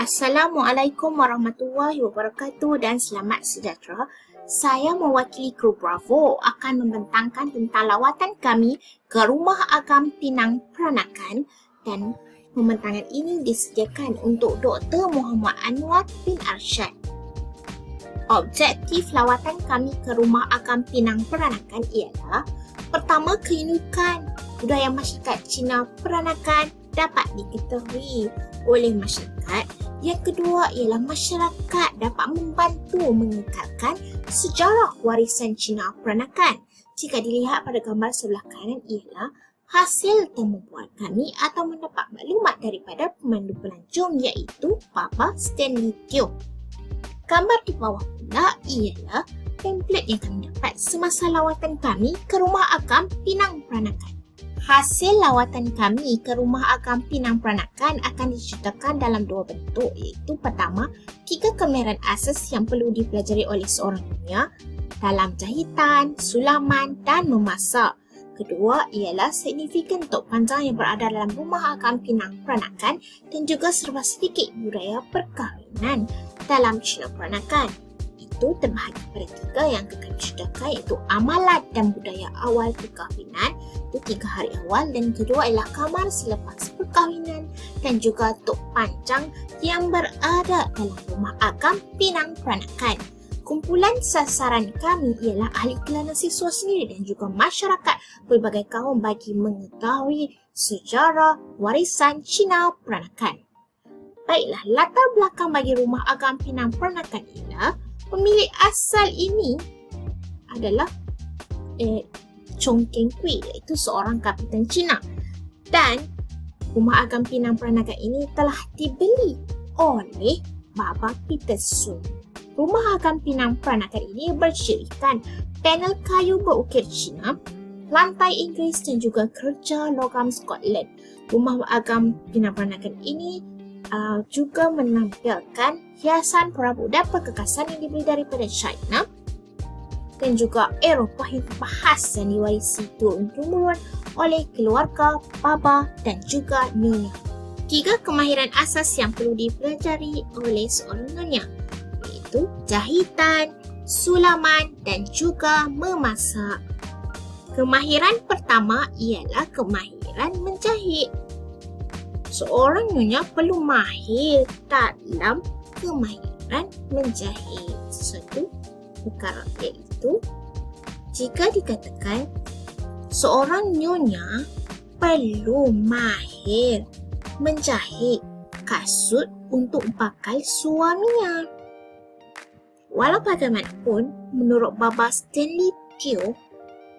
Assalamualaikum warahmatullahi wabarakatuh dan selamat sejahtera. Saya mewakili Kru Bravo akan membentangkan tentang lawatan kami ke Rumah Agam Pinang Peranakan, dan pembentangan ini disediakan untuk Dr. Muhammad Anwar bin Arsyad. Objektif lawatan kami ke Rumah Agam Pinang Peranakan ialah: pertama, keunikan budaya masyarakat Cina Peranakan dapat diketahui oleh masyarakat. Yang kedua ialah masyarakat dapat membantu mengekalkan sejarah warisan Cina Peranakan. Jika dilihat pada gambar sebelah kanan ialah hasil temubuan kami atau mendapat maklumat daripada pemandu pelancong iaitu Baba Stanley Teo. Gambar di bawah pula ialah template yang kami dapat semasa lawatan kami ke Rumah Agam Pinang Peranakan. Hasil lawatan kami ke Rumah Agam Pinang Peranakan akan diceritakan dalam dua bentuk, iaitu pertama, 3 kemahiran asas yang perlu dipelajari oleh seorang nyonya dalam jahitan, sulaman dan memasak. Kedua ialah signifikan tok panjang yang berada dalam Rumah Agam Pinang Peranakan dan juga serba sedikit budaya perkahwinan dalam Cina Peranakan. Itu terbahagi pada 3 yang akan diceritakan, iaitu amalan dan budaya awal perkahwinan, itu 3 hari awal, dan kedua ialah kamar selepas perkahwinan dan juga tok panjang yang berada dalam Rumah Agam Pinang Peranakan. Kumpulan sasaran kami ialah ahli kelana siswa sendiri dan juga masyarakat pelbagai kaum bagi mengetahui sejarah warisan Cina Peranakan. Baiklah, latar belakang bagi Rumah Agam Pinang Peranakan ialah pemilik asal ini adalah Chong Keng Kui, iaitu seorang kapitan Cina, dan Rumah Agam Pinang Peranakan ini telah dibeli oleh Baba Peter Sun. Rumah Agam Pinang Peranakan ini bercirikan panel kayu berukir Cina, lantai Inggeris dan juga kerja logam Scotland. Rumah Agam Pinang Peranakan ini juga menampilkan hiasan perabot dan perkekasan yang dibeli daripada China dan juga Eropah yang khas yang diwarisi turun-temurun oleh keluarga Baba dan juga Nyonya. 3 kemahiran asas yang perlu dipelajari oleh seorang nyonya, iaitu jahitan, sulaman dan juga memasak. Kemahiran pertama ialah kemahiran menjahit. Seorang nyonya perlu mahir dalam kemahiran menjahit. Satu perkara iaitu, jika dikatakan seorang nyonya perlu mahir menjahit kasut untuk bakal suaminya. Walau bagaimanapun, menurut Baba Stanley Teo,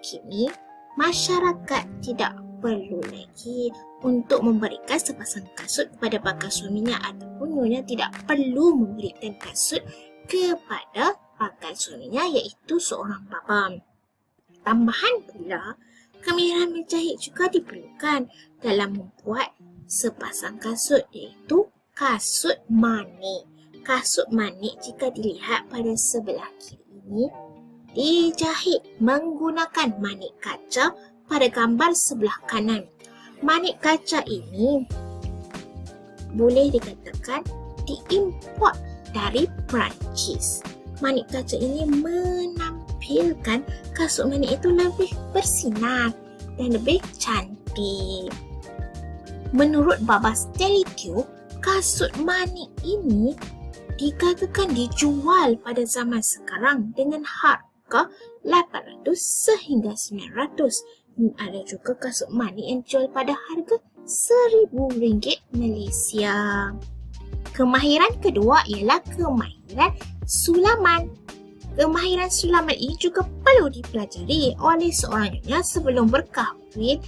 kini masyarakat tidak perlu lagi untuk memberikan sepasang kasut kepada bakal suaminya, ataupun nyonya tidak perlu memberikan kasut kepada bakal suaminya iaitu seorang baba. Tambahan pula, kemahiran menjahit juga diperlukan dalam membuat sepasang kasut, iaitu kasut manik. Kasut manik jika dilihat pada sebelah kiri ini dijahit menggunakan manik kaca pada gambar sebelah kanan. Manik kaca ini boleh dikatakan diimport dari Perancis. Manik kaca ini menampilkan kasut manik itu lebih bersinar dan lebih cantik. Menurut Baba Stanley Teo, kasut manik ini dikatakan dijual pada zaman sekarang dengan harga 800 sehingga 900. Ada juga kasut manik yang dijual pada harga RM1,000 Malaysia. Kemahiran kedua ialah kemahiran sulaman. Kemahiran sulaman ini juga perlu dipelajari oleh seorang nyonya sebelum berkahwin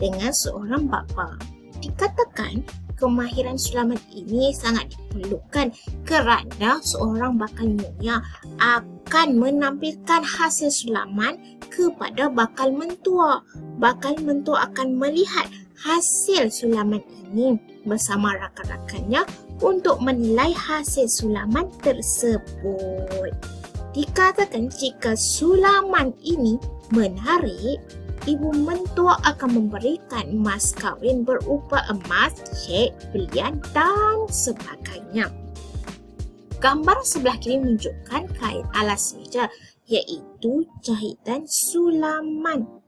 dengan seorang bapa. Dikatakan kemahiran sulaman ini sangat diperlukan kerana seorang bakal nyonya akan menampilkan hasil sulaman kepada bakal mentua. Bakal mentua akan melihat hasil sulaman ini bersama rakan-rakannya untuk menilai hasil sulaman tersebut. Dikatakan jika sulaman ini menarik, ibu mentua akan memberikan mas kahwin berupa emas, cek, belian dan sebagainya. Gambar sebelah kiri menunjukkan kain alas meja iaitu jahitan Sulaman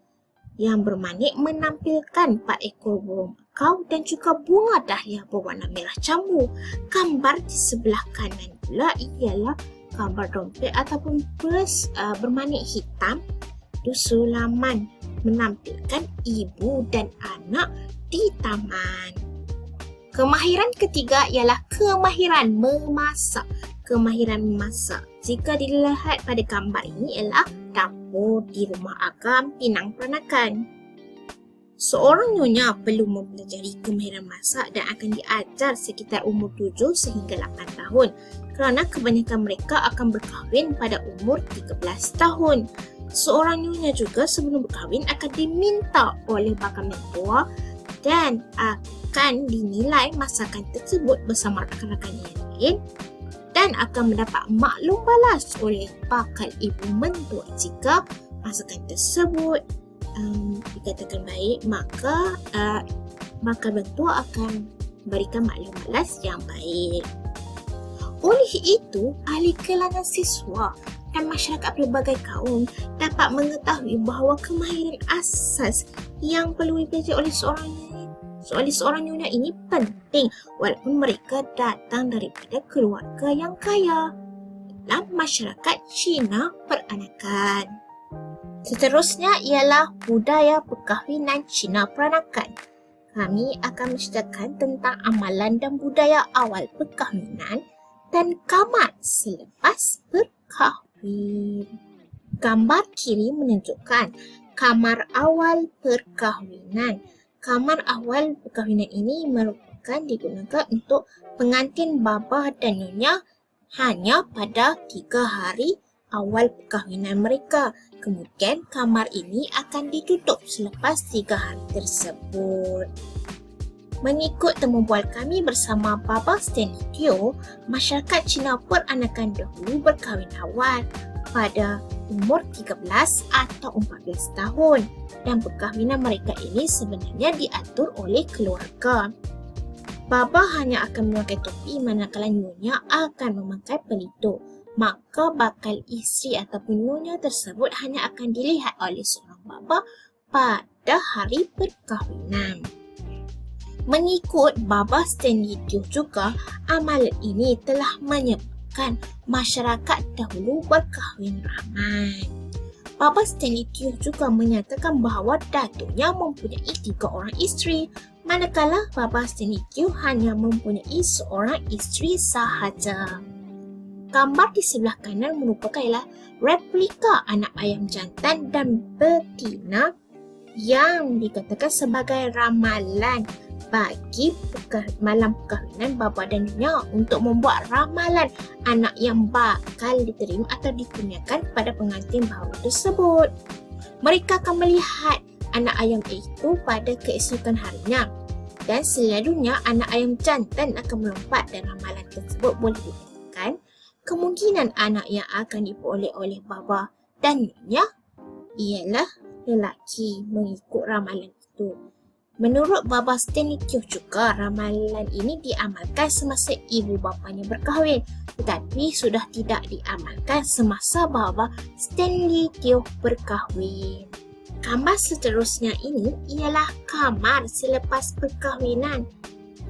yang bermanik menampilkan 4 ekor burung makau dan juga bunga dahlia berwarna merah jambu. Gambar di sebelah kanan pula ialah gambar dompet ataupun pers bermanik hitam. Sulaman menampilkan ibu dan anak di taman. Kemahiran ketiga ialah kemahiran memasak. Kemahiran memasak, jika dilihat pada gambar ini, ialah dapur di rumah agam Pinang Peranakan. Seorang nyonya perlu mempelajari kemahiran masak dan akan diajar sekitar umur 7 sehingga 8 tahun kerana kebanyakan mereka akan berkahwin pada umur 13 tahun. Seorang nyonya juga sebelum berkahwin akan diminta oleh bakal mentua dan akan dinilai masakan tersebut bersama rakan-rakannya yang lain dan akan mendapat maklum balas oleh bakal ibu mentua. Jika masakan tersebut dikatakan baik, maka bakal mentua akan berikan maklum balas yang baik. Oleh itu, ahli kalangan siswa dan masyarakat pelbagai kaum dapat mengetahui bahawa kemahiran asas yang perlu dipelajari oleh seorang nyonya ini penting walaupun mereka datang daripada keluarga yang kaya dalam masyarakat Cina peranakan. Seterusnya ialah budaya perkahwinan Cina peranakan. Kami akan menceritakan tentang amalan dan budaya awal perkahwinan dan kamar selepas berkahwin. Gambar kiri menunjukkan kamar awal perkahwinan. Kamar awal perkahwinan ini merupakan digunakan untuk pengantin bapa dan nyonya hanya pada 3 hari awal perkahwinan mereka. Kemudian kamar ini akan ditutup selepas 3 hari tersebut. Mengikut temubual kami bersama Baba Stanley Teo, masyarakat Cina peranakan dahulu berkahwin awal pada umur 13 atau 14 tahun dan perkahwinan mereka ini sebenarnya diatur oleh keluarga. Baba hanya akan memakai topi manakala nyonya akan memakai pelitup. Maka bakal isteri ataupun nyonya tersebut hanya akan dilihat oleh seorang baba pada hari perkahwinan. Mengikut Baba Stanley Teo juga, amalan ini telah menyebabkan masyarakat dahulu berkahwin ramai. Baba Stanley Teo juga menyatakan bahawa datuknya mempunyai 3 orang isteri, manakala Baba Stanley Teo hanya mempunyai seorang isteri sahaja. Gambar di sebelah kanan merupakan replika anak ayam jantan dan betina yang dikatakan sebagai ramalan bagi malam perkahwinan bapa dan nyonya untuk membuat ramalan anak yang bakal diterima atau dikurniakan kepada pengantin baru tersebut. Mereka akan melihat anak ayam itu pada keesokan harinya dan selalunya anak ayam jantan akan melompat dan ramalan tersebut boleh dikatakan kemungkinan anak yang akan diperoleh oleh bapa dan nyonya ialah lelaki mengikut ramalan itu. Menurut Baba Stanley Teo juga, ramalan ini diamalkan semasa ibu bapanya berkahwin tetapi sudah tidak diamalkan semasa Baba Stanley Teo berkahwin. Gambar seterusnya ini ialah kamar selepas perkahwinan.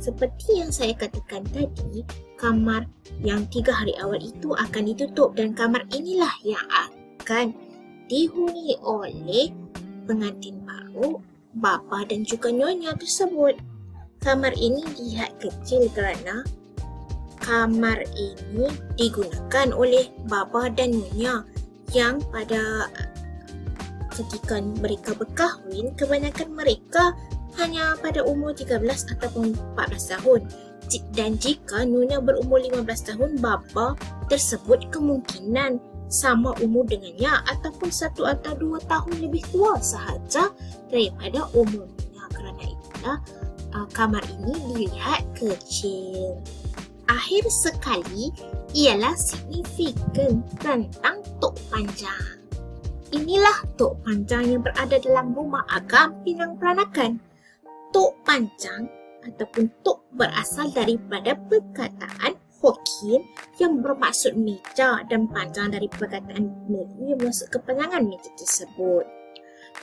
Seperti yang saya katakan tadi, kamar yang 3 hari awal itu akan ditutup dan kamar inilah yang akan dihuni oleh pengantin baru, bapa dan juga nyonya tersebut. Kamar ini dilihat kecil kerana kamar ini digunakan oleh bapa dan nyonya yang pada ketika mereka berkahwin, kebanyakan mereka hanya pada umur 13 ataupun 14 tahun. Dan jika nyonya berumur 15 tahun, bapa tersebut kemungkinan sama umur dengannya ataupun 1 atau 2 tahun lebih tua sahaja daripada umurnya. Kerana itulah kamar ini dilihat kecil. Akhir sekali ialah signifikan tentang tok panjang. Inilah tok panjang yang berada dalam rumah agam Pinang Peranakan. Tok panjang ataupun tok berasal daripada perkataan Hokkien yang bermaksud meja dan panjang dari perkataan Melayu yang masuk ke panjangan meja tersebut.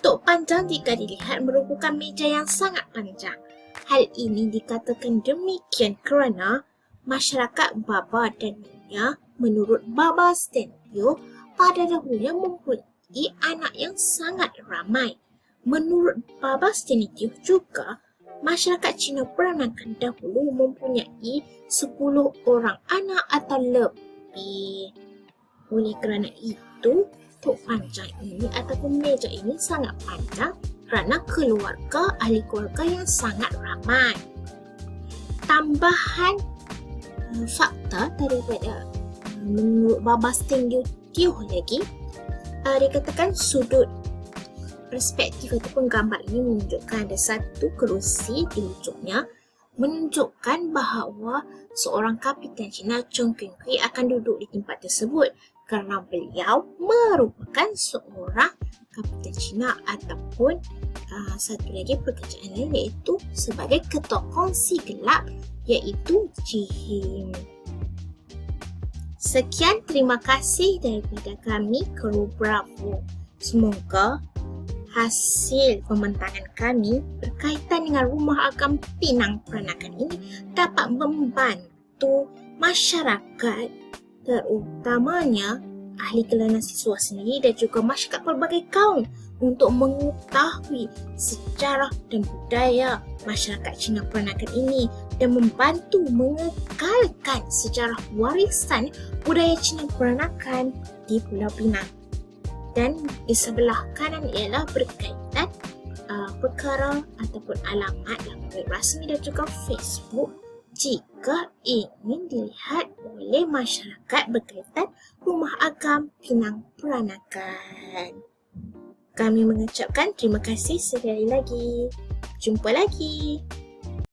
Tok panjang jika dilihat merupakan meja yang sangat panjang. Hal ini dikatakan demikian kerana masyarakat Baba dan Nyonya menurut Baba Stanley pada dahulunya mempunyai anak yang sangat ramai. Menurut Baba Stanley juga, masyarakat Cina peranakan dahulu mempunyai 10 orang anak atau lebih. Oleh kerana itu, tok panjang ini ataupun meja ini sangat panjang kerana ahli keluarga yang sangat ramai. Tambahan fakta daripada menurut Baba Stanley lagi, dikatakan sudut perspektif ataupun gambar ini menunjukkan ada satu kerusi di ujungnya, menunjukkan bahawa seorang Kapitan Cina Chong Qing Kui akan duduk di tempat tersebut kerana beliau merupakan seorang Kapitan Cina ataupun satu lagi pekerjaan lain iaitu sebagai ketua kongsi gelap iaitu Jihim. Sekian, terima kasih daripada kami Kru Bravo. Semoga hasil pembentangan kami berkaitan dengan Rumah Agam Pinang Peranakan ini dapat membantu masyarakat, terutamanya ahli kelana siswa sendiri dan juga masyarakat pelbagai kaum untuk mengetahui sejarah dan budaya masyarakat Cina Peranakan ini dan membantu mengekalkan sejarah warisan budaya Cina Peranakan di Pulau Pinang. Dan di sebelah kanan ialah berkaitan perkara ataupun alamat web rasmi dan juga Facebook jika ingin dilihat oleh masyarakat berkaitan Rumah Agam Pinang Peranakan. Kami mengucapkan terima kasih sekali lagi. Jumpa lagi.